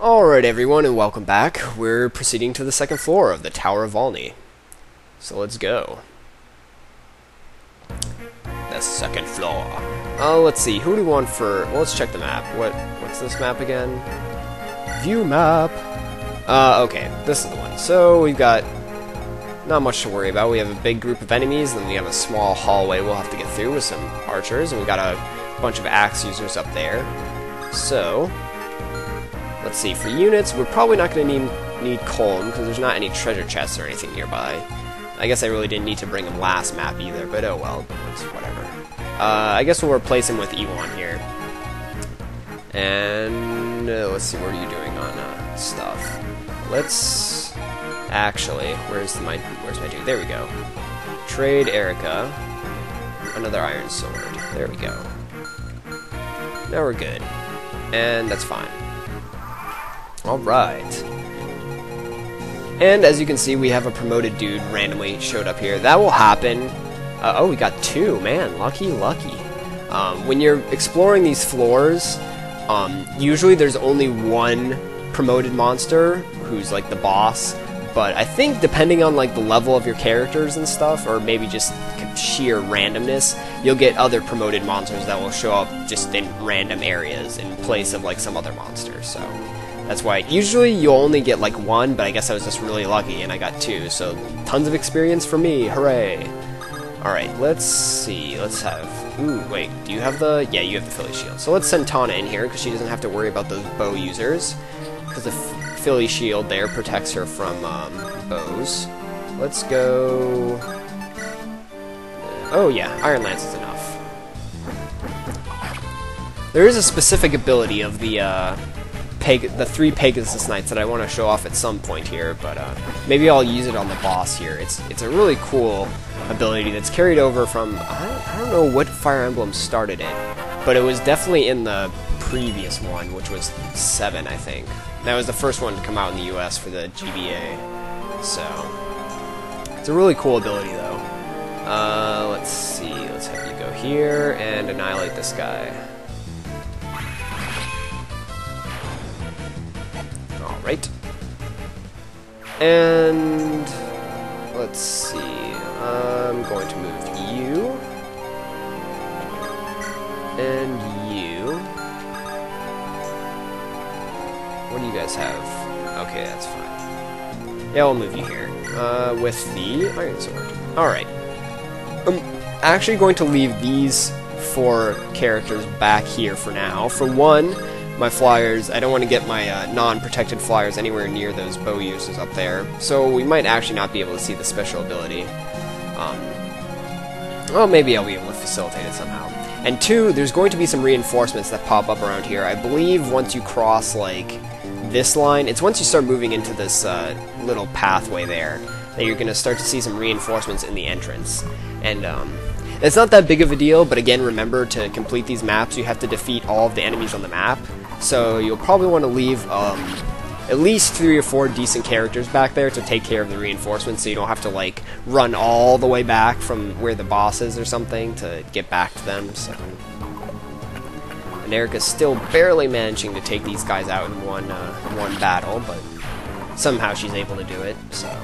Alright everyone, and welcome back. We're proceeding to the second floor of the Tower of Valni. So let's go. The second floor. Let's see, who do we want for... Well, let's check the map. What's this map again? View map! Okay, this is the one. So, we've got not much to worry about. We have a big group of enemies, and then we have a small hallway we'll have to get through with some archers, and we've got a bunch of axe users up there. So... let's see, for units, we're probably not going to need Colm, because there's not any treasure chests or anything nearby. I guess I really didn't need to bring him last map either, but oh well, it's whatever. I guess we'll replace him with Ewan here. And, let's see, what are you doing on stuff? Let's... actually, where's my dude? There we go. Trade Erica. Another iron sword. There we go. Now we're good. And that's fine. Alright. And as you can see, we have a promoted dude randomly showed up here. That will happen. Oh, we got two. Man, lucky. When you're exploring these floors, usually there's only one promoted monster who's like the boss. But I think depending on like the level of your characters and stuff, or maybe just sheer randomness, you'll get other promoted monsters that will show up just in random areas in place of like some other monster. So that's why usually you'll only get like one, but I guess I was just really lucky and I got two, so tons of experience for me, hooray! Alright, let's see, let's have... Ooh, wait, do you have the... Yeah, you have the Philly Shield. So let's send Tana in here, because she doesn't have to worry about those bow users, because the Philly Shield there protects her from bows. Let's go... Oh yeah, Iron Lance is enough. There is a specific ability of the three Pegasus Knights that I want to show off at some point here, but maybe I'll use it on the boss here. It's a really cool ability that's carried over from, I don't know what Fire Emblem started it, but it was definitely in the previous one, which was 7, I think. That was the first one to come out in the US for the GBA, so it's a really cool ability though. Let's see, let's have you go here and annihilate this guy. Right. And let's see. I'm going to move you and you. What do you guys have? Okay, that's fine. Yeah, I'll move you here with the iron sword. All right. I'm actually going to leave these 4 characters back here for now. For one, my flyers, I don't want to get my non-protected flyers anywhere near those bow users up there, so we might actually not be able to see the special ability. Well, maybe I'll be able to facilitate it somehow. And 2, there's going to be some reinforcements that pop up around here. I believe once you cross, like, this line, it's once you start moving into this little pathway there, that you're going to start to see some reinforcements in the entrance. And, it's not that big of a deal, but again, remember to complete these maps, you have to defeat all of the enemies on the map. So you'll probably want to leave at least 3 or 4 decent characters back there to take care of the reinforcements, so you don't have to like run all the way back from where the boss is or something to get back to them. So, and Erica's still barely managing to take these guys out in one battle, but somehow she's able to do it. So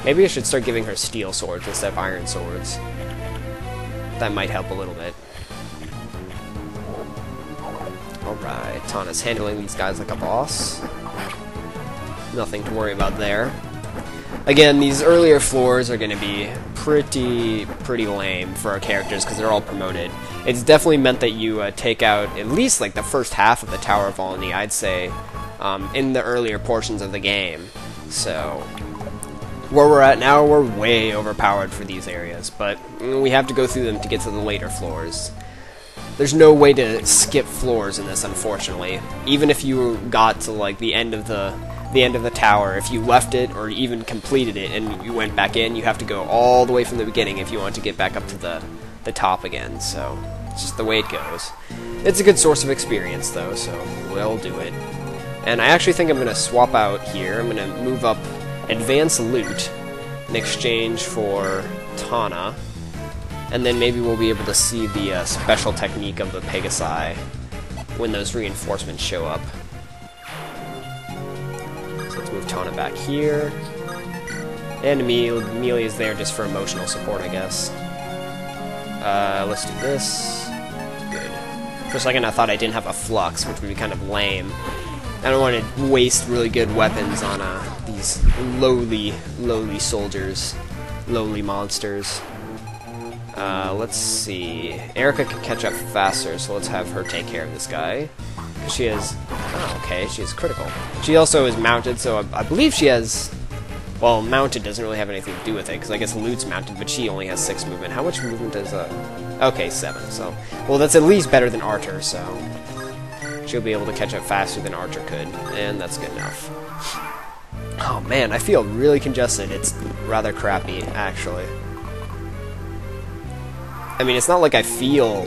maybe I should start giving her steel swords instead of iron swords. That might help a little bit. Alright, Tana's handling these guys like a boss. Nothing to worry about there. Again, these earlier floors are going to be pretty lame for our characters because they're all promoted. It's definitely meant that you take out at least like the first half of the Tower of Valni, I'd say, in the earlier portions of the game. So where we're at now, we're way overpowered for these areas, but we have to go through them to get to the later floors. There's no way to skip floors in this, unfortunately. Even if you got to like the end of the tower, if you left it or even completed it and you went back in, you have to go all the way from the beginning if you want to get back up to the top again. So it's just the way it goes. It's a good source of experience though, so we'll do it. And I actually think I'm going to swap out here. I'm going to move up Advanced Loot in exchange for Tana. And then maybe we'll be able to see the special technique of the Pegasi when those reinforcements show up. Let's move Tana back here. And Amelia's there just for emotional support, I guess. Let's do this. Good. For a second I thought I didn't have a flux, which would be kind of lame. I don't want to waste really good weapons on these lowly soldiers. Lowly monsters. Let's see. Erica can catch up faster, so let's have her take care of this guy. She has... Oh, okay, she has critical. She also is mounted, so I believe she has... Well, mounted doesn't really have anything to do with it, because I guess Lute's mounted, but she only has 6 movement. How much movement does... Okay, 7, so... Well, that's at least better than Archer, so... She'll be able to catch up faster than Archer could, and that's good enough. Oh man, I feel really congested. It's rather crappy, actually. I mean, it's not like I feel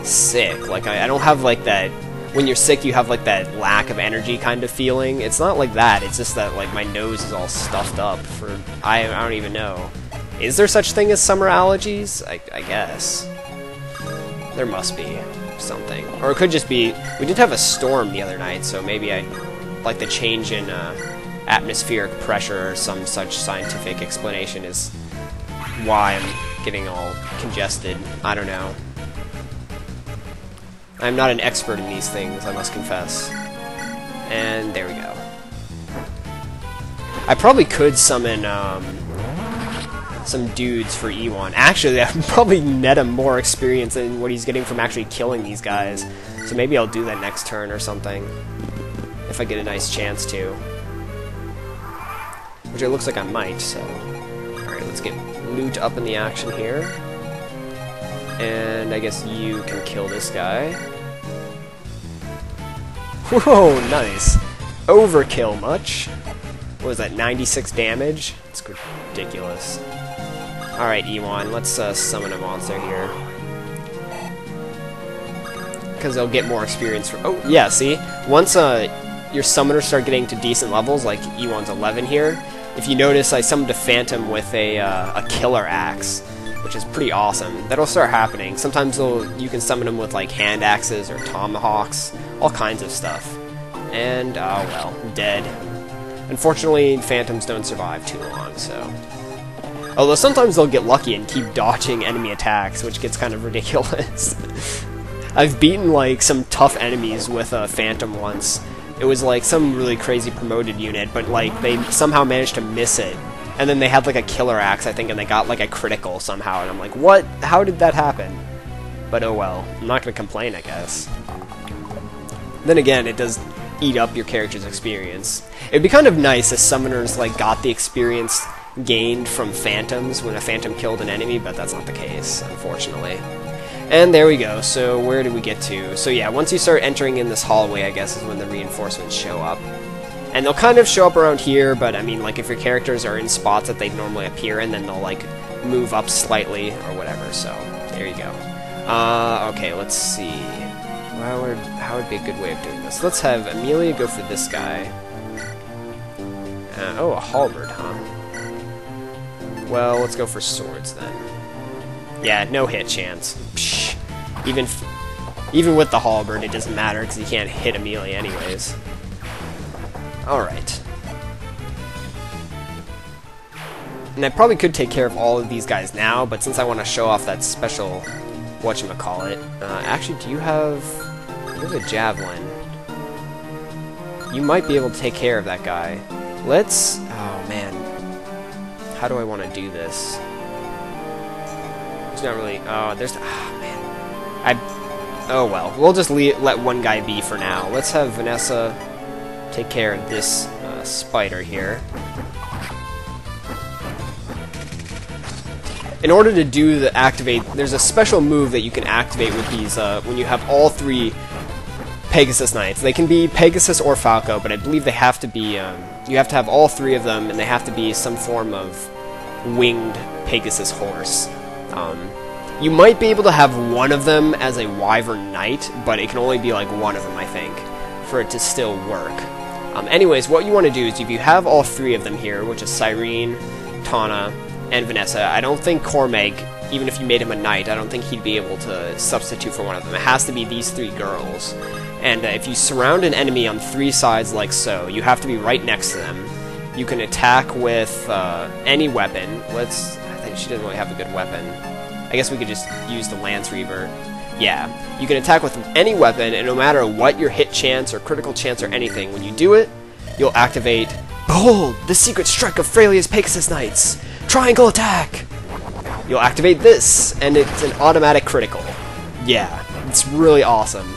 sick. Like, I don't have, like, that... When you're sick, you have, like, that lack of energy kind of feeling. It's not like that. It's just that, like, my nose is all stuffed up for... I don't even know. Is there such thing as summer allergies? I guess. There must be something. Or it could just be... We did have a storm the other night, so maybe like, the change in, atmospheric pressure or some such scientific explanation is why I'm getting all congested. I don't know. I'm not an expert in these things, I must confess. And there we go. I probably could summon some dudes for E1. Actually, that would probably net him more experience than what he's getting from actually killing these guys. So maybe I'll do that next turn or something. If I get a nice chance to. Which it looks like I might, so... Alright, let's get Lute up in the action here. And I guess you can kill this guy. Whoa, nice. Overkill much. What was that, 96 damage? It's ridiculous. Alright, E1, let's summon a monster here. Because they'll get more experience from... Oh, yeah, see? Once your summoners start getting to decent levels, like E1's 11 here, if you notice, I summoned a Phantom with a killer axe, which is pretty awesome. That'll start happening. Sometimes you can summon them with, like, hand axes or tomahawks, all kinds of stuff. And, oh well, dead. Unfortunately, Phantoms don't survive too long, so... Although sometimes they'll get lucky and keep dodging enemy attacks, which gets kind of ridiculous. I've beaten, like, some tough enemies with a Phantom once. It was, like, some really crazy promoted unit, but, like, they somehow managed to miss it. And then they had, like, a killer axe, I think, and they got, like, a critical somehow, and I'm like, what? How did that happen? But oh well. I'm not gonna complain, I guess. Then again, it does eat up your character's experience. It'd be kind of nice if summoners, like, got the experience gained from Phantoms when a Phantom killed an enemy, but that's not the case, unfortunately. And there we go, so where did we get to? So yeah, once you start entering in this hallway, I guess, is when the reinforcements show up. And they'll kind of show up around here, but I mean, like, if your characters are in spots that they'd normally appear in, then they'll, like, move up slightly, or whatever, so there you go. Okay, let's see. How would be a good way of doing this? Let's have Amelia go for this guy. Oh, a halberd, huh? Well, let's go for swords, then. Yeah, no hit chance. Psh. Even with the halberd, it doesn't matter, because you can't hit Amelia anyways. Alright. And I probably could take care of all of these guys now, but since I want to show off that special whatchamacallit... actually, do you have... There's a javelin. You might be able to take care of that guy. Let's... Oh, man. How do I want to do this? There's not really... Oh, there's... Oh, man. Oh, well. We'll just let one guy be for now. Let's have Vanessa take care of this spider here. In order to do the activate, there's a special move that you can activate with these when you have all 3 Pegasus Knights. They can be Pegasus or Falco, but I believe they have to be, you have to have all 3 of them, and they have to be some form of winged Pegasus horse. You might be able to have one of them as a Wyvern Knight, but it can only be like one of them, I think, for it to still work. Anyways, what you want to do is if you have all 3 of them here, which is Cyrene, Tana, and Vanessa, I don't think Cormag, even if you made him a knight, I don't think he'd be able to substitute for one of them. It has to be these 3 girls. And if you surround an enemy on 3 sides like so, you have to be right next to them. You can attack with any weapon. I think she doesn't really have a good weapon. I guess we could just use the Lance Reaver. Yeah, you can attack with any weapon, and no matter what your hit chance or critical chance or anything, when you do it, you'll activate, behold, the secret strike of Freilia's Pegasus Knights! Triangle attack! You'll activate this, and it's an automatic critical. Yeah, it's really awesome.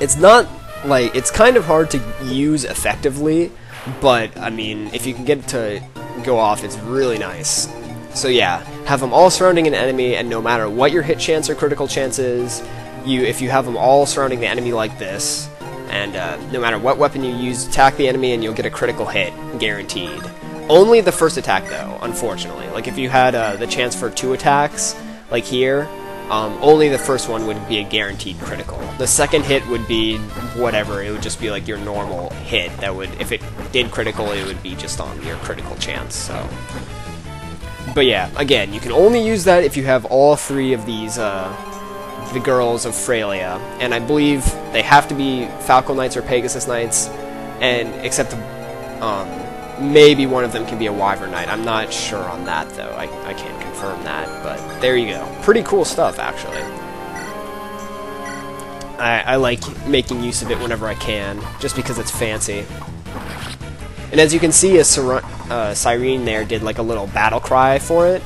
It's not, like, it's kind of hard to use effectively, but, I mean, if you can get it to go off, it's really nice. So yeah, have them all surrounding an enemy, and no matter what your hit chance or critical chance is, if you have them all surrounding the enemy like this, and no matter what weapon you use, attack the enemy and you'll get a critical hit, guaranteed. Only the first attack though, unfortunately. Like if you had the chance for 2 attacks, like here, only the first one would be a guaranteed critical. The second hit would be whatever, it would just be like your normal hit. That would, if it did critical, it would be just on your critical chance, so... But yeah, again, you can only use that if you have all 3 of these, the girls of Frelia, and I believe they have to be Falco Knights or Pegasus Knights, and except maybe one of them can be a Wyvern Knight. I'm not sure on that though. I can't confirm that, but there you go. Pretty cool stuff, actually. I like making use of it whenever I can, just because it's fancy. And as you can see, Cyrene there did like a little battle cry for it.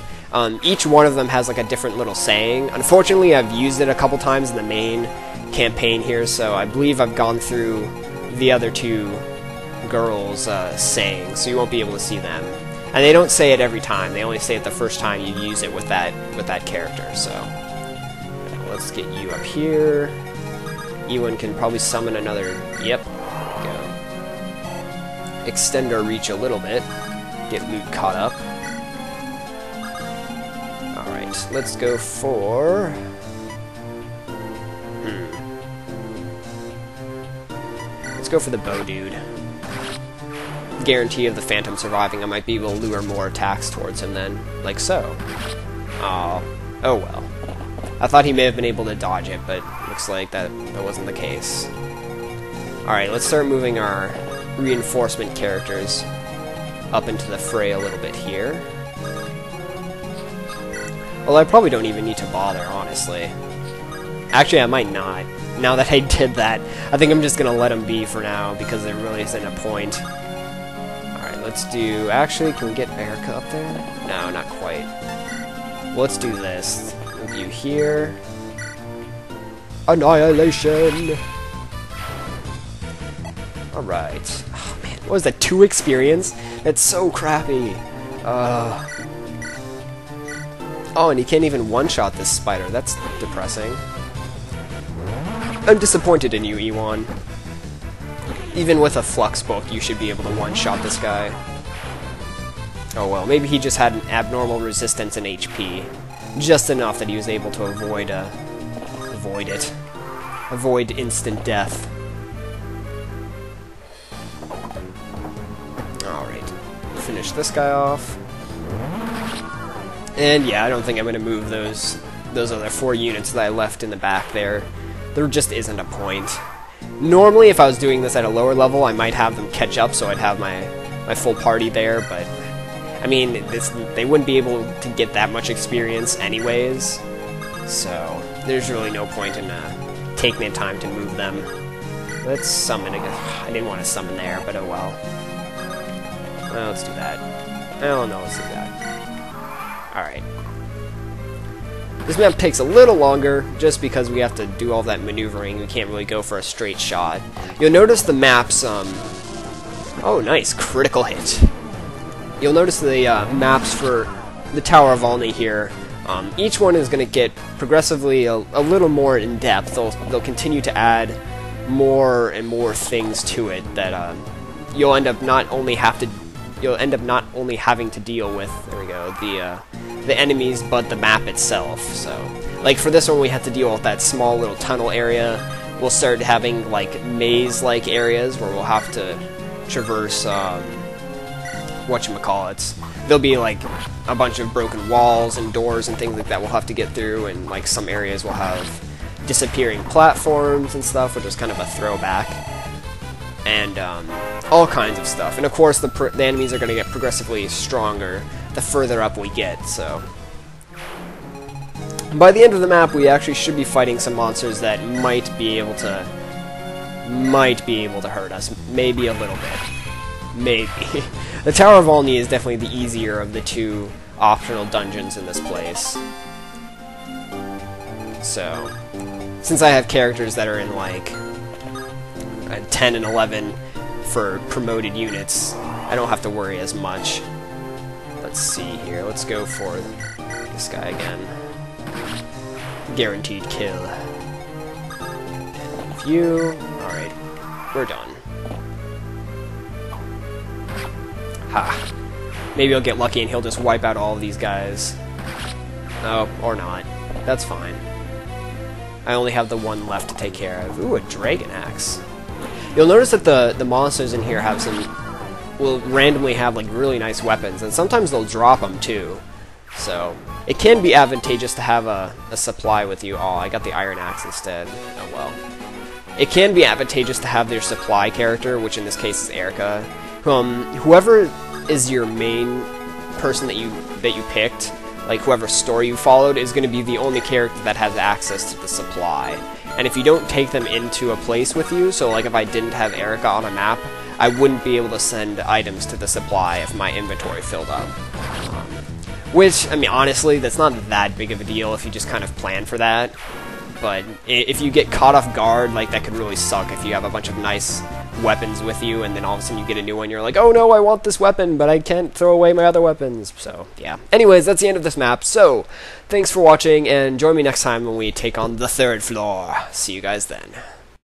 Each one of them has like a different little saying. Unfortunately, I've used it a couple times in the main campaign here, so I believe I've gone through the other 2 girls' sayings, so you won't be able to see them. And they don't say it every time. They only say it the first time you use it with that character. So let's get you up here. Ewan can probably summon another. Yep. Extend our reach a little bit, get loot caught up. Alright, let's go for... Let's go for the bow dude. Guarantee of the Phantom surviving, I might be able to lure more attacks towards him then, like so. Oh well. I thought he may have been able to dodge it, but looks like that wasn't the case. Alright, let's start moving our reinforcement characters up into the fray a little bit here. Well, I probably don't even need to bother, honestly. Actually, I might not. Now that I did that, I think I'm just gonna let them be for now, because there really isn't a point. Alright, let's do... Actually, can we get Erica up there? No, not quite. Well, let's do this. Move you here. Annihilation! Alright. Oh, man. What was that, 2 experience? That's so crappy. Oh, and you can't even one-shot this spider. That's depressing. I'm disappointed in you, Ewan. Even with a Flux book, you should be able to one-shot this guy. Oh well, maybe he just had an abnormal resistance in HP. Just enough that he was able to avoid it. Avoid instant death. Finish this guy off. And yeah, I don't think I'm going to move those other 4 units that I left in the back there. There just isn't a point. Normally, if I was doing this at a lower level, I might have them catch up, so I'd have my full party there, but I mean, they wouldn't be able to get that much experience anyways, so there's really no point in taking the time to move them. Let's summon again. I didn't want to summon there, but oh well. Well, let's do that. Oh no, let's do that. Alright. This map takes a little longer, just because we have to do all that maneuvering. We can't really go for a straight shot. You'll notice the maps, oh nice, critical hit. You'll notice the maps for the Tower of Valni here. Each one is going to get progressively a little more in depth. They'll continue to add more and more things to it that you'll end up not only having to deal with, there we go, the enemies, but the map itself. So, like for this one, we have to deal with that small little tunnel area. We'll start having like maze-like areas where we'll have to traverse whatchamacallits. There'll be like a bunch of broken walls and doors and things like that we'll have to get through, and like some areas will have disappearing platforms and stuff, which is kind of a throwback. and all kinds of stuff. And of course, the enemies are going to get progressively stronger the further up we get, so... By the end of the map, we actually should be fighting some monsters that might be able to hurt us. Maybe a little bit. Maybe. The Tower of Valni is definitely the easier of the two optional dungeons in this place. So, since I have characters that are in like 10 and 11 for promoted units, I don't have to worry as much. Let's see here. Let's go for this guy again. Guaranteed kill. And view. Alright, we're done. Ha. Maybe I'll get lucky and he'll just wipe out all of these guys. Oh, or not. That's fine. I only have the one left to take care of. Ooh, a dragon axe. You'll notice that the monsters in here have will randomly have like really nice weapons, and sometimes they'll drop them too. So, it can be advantageous to have a supply with you. Oh, I got the iron axe instead. Oh well. It can be advantageous to have their supply character, which in this case is Erica. Whoever is your main person that you picked, like whoever story you followed, is going to be the only character that has access to the supply. And if you don't take them into a place with you, so like if I didn't have Erica on a map, I wouldn't be able to send items to the supply if my inventory filled up. Which, I mean, honestly, that's not that big of a deal if you just kind of plan for that. But if you get caught off guard, like, that could really suck if you have a bunch of nice weapons with you, and then all of a sudden you get a new one, you're like, oh no, I want this weapon, but I can't throw away my other weapons. So, yeah. Anyways, that's the end of this map. So, thanks for watching, and join me next time when we take on the 3rd floor. See you guys then.